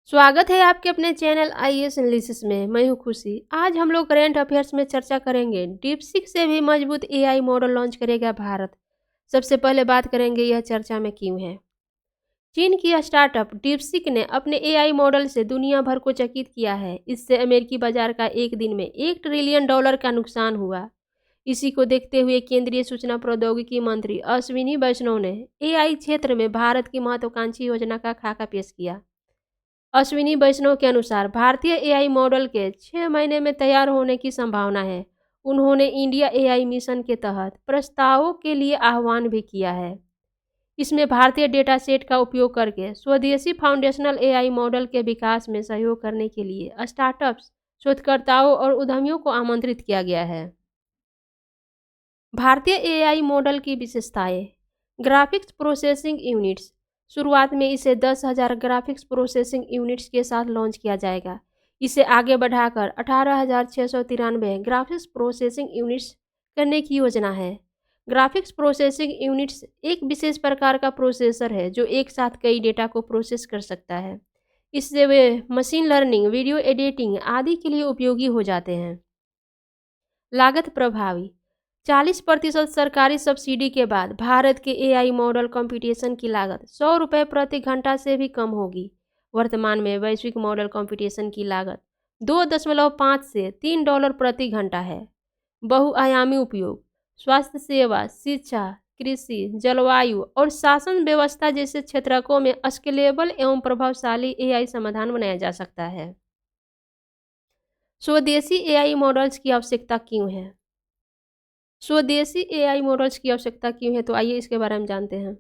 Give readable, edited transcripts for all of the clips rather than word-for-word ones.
स्वागत है आपके अपने चैनल आईएएस एनालिसिस में। मैं हूं खुशी। आज हम लोग करंट अफेयर्स में चर्चा करेंगे। डीपसीक से भी मजबूत एआई मॉडल लॉन्च करेगा भारत। सबसे पहले बात करेंगे यह चर्चा में क्यों है। चीन की स्टार्टअप डीपसीक ने अपने एआई मॉडल से दुनिया भर को चकित किया है। इससे अमेरिकी बाजार का एक दिन में $1 ट्रिलियन का नुकसान हुआ। इसी को देखते हुए केंद्रीय सूचना प्रौद्योगिकी मंत्री अश्विनी वैष्णव ने एआई क्षेत्र में भारत की महत्वाकांक्षी योजना का खाका पेश किया। अश्विनी वैष्णव के अनुसार भारतीय एआई मॉडल के 6 महीने में तैयार होने की संभावना है। उन्होंने इंडिया एआई मिशन के तहत प्रस्तावों के लिए आह्वान भी किया है। इसमें भारतीय डेटा सेट का उपयोग करके स्वदेशी फाउंडेशनल एआई मॉडल के विकास में सहयोग करने के लिए स्टार्टअप्स, शोधकर्ताओं और उद्यमियों को आमंत्रित किया गया है। भारतीय एआई मॉडल की विशेषताएं। Graphics processing units. शुरुआत में इसे 10,000 ग्राफिक्स प्रोसेसिंग यूनिट्स के साथ लॉन्च किया जाएगा। इसे आगे बढ़ाकर 18,693 ग्राफिक्स प्रोसेसिंग यूनिट्स करने की योजना है। ग्राफिक्स प्रोसेसिंग यूनिट्स एक विशेष प्रकार का प्रोसेसर है जो एक साथ कई डेटा को प्रोसेस कर सकता है। इससे वे मशीन लर्निंग, वीडियो एडिटिंग आदि के लिए उपयोगी हो जाते हैं। लागत प्रभावी। 40% सरकारी सब्सिडी के बाद भारत के एआई मॉडल कंप्यूटेशन की लागत ₹100 प्रति घंटा से भी कम होगी। वर्तमान में वैश्विक मॉडल कंप्यूटेशन की लागत 2.5 से $3 प्रति घंटा है। बहुआयामी उपयोग। स्वास्थ्य सेवा, शिक्षा, कृषि, जलवायु और शासन व्यवस्था जैसे क्षेत्रों में स्केलेबल एवं प्रभावशाली एआई समाधान बनाया जा सकता है। स्वदेशी एआई मॉडल्स की आवश्यकता क्यों है। स्वदेशी एआई मॉडल्स की आवश्यकता क्यों है, तो आइए इसके बारे में जानते हैं।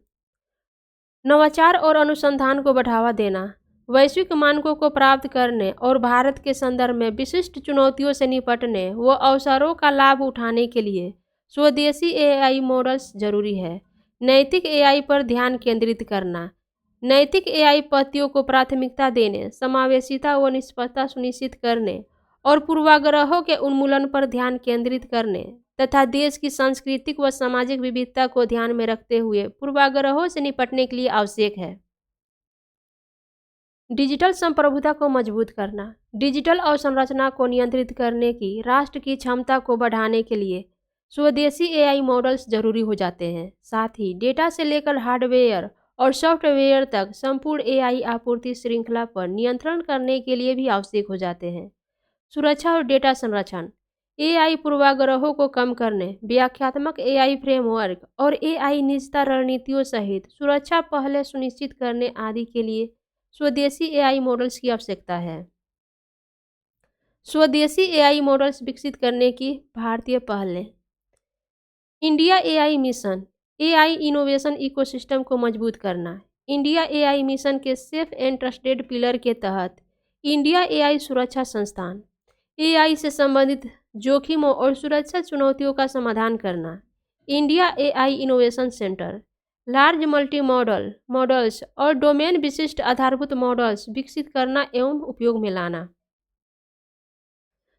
नवाचार और अनुसंधान को बढ़ावा देना, वैश्विक मानकों को प्राप्त करने और भारत के संदर्भ में विशिष्ट चुनौतियों से निपटने व अवसरों का लाभ उठाने के लिए स्वदेशी एआई मॉडल्स जरूरी है। नैतिक एआई पर ध्यान केंद्रित करना, नैतिक एआई पद्धतियों को प्राथमिकता देने, समावेशिता व निष्पक्षता सुनिश्चित करने और पूर्वाग्रहों के उन्मूलन पर ध्यान केंद्रित करने तथा देश की सांस्कृतिक व सामाजिक विविधता को ध्यान में रखते हुए पूर्वाग्रहों से निपटने के लिए आवश्यक है। डिजिटल संप्रभुता को मजबूत करना, डिजिटल अवसंरचना को नियंत्रित करने की राष्ट्र की क्षमता को बढ़ाने के लिए स्वदेशी एआई मॉडल्स जरूरी हो जाते हैं। साथ ही डेटा से लेकर हार्डवेयर और सॉफ्टवेयर तक संपूर्ण एआई आपूर्ति श्रृंखला पर नियंत्रण करने के लिए भी आवश्यक हो जाते हैं। सुरक्षा और डेटा संरक्षण, एआई पूर्वाग्रहों को कम करने, व्याख्यात्मक एआई फ्रेमवर्क और एआई निजता रणनीतियों सहित सुरक्षा पहले सुनिश्चित करने आदि के लिए स्वदेशी एआई मॉडल्स की आवश्यकता है। स्वदेशी एआई मॉडल्स विकसित करने की भारतीय पहलें। India AI mission, AI innovation ecosystem को मजबूत करना। इंडिया एआई मिशन के सेफ एंड ट्रस्टेड पिलर के तहत इंडिया एआई सुरक्षा संस्थान, एआई से संबंधित जोखिमों और सुरक्षा चुनौतियों का समाधान करना। India AI innovation centre, large multi models और डोमेन विशिष्ट आधारभूत मॉडल्स विकसित करना एवं उपयोग में लाना।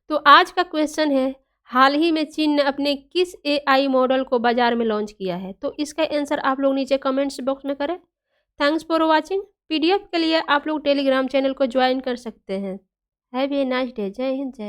तो आज का क्वेश्चन है, हाल ही में चीन ने अपने किस एआई मॉडल को बाजार में लॉन्च किया है। तो इसका आंसर आप लोग नीचे कमेंट्स बॉक्स में करें। Thanks for watching. पीडीएफ के लिए आप लोग टेलीग्राम चैनल को ज्वाइन कर सकते हैं। Have a nice day. जय हिंद, जय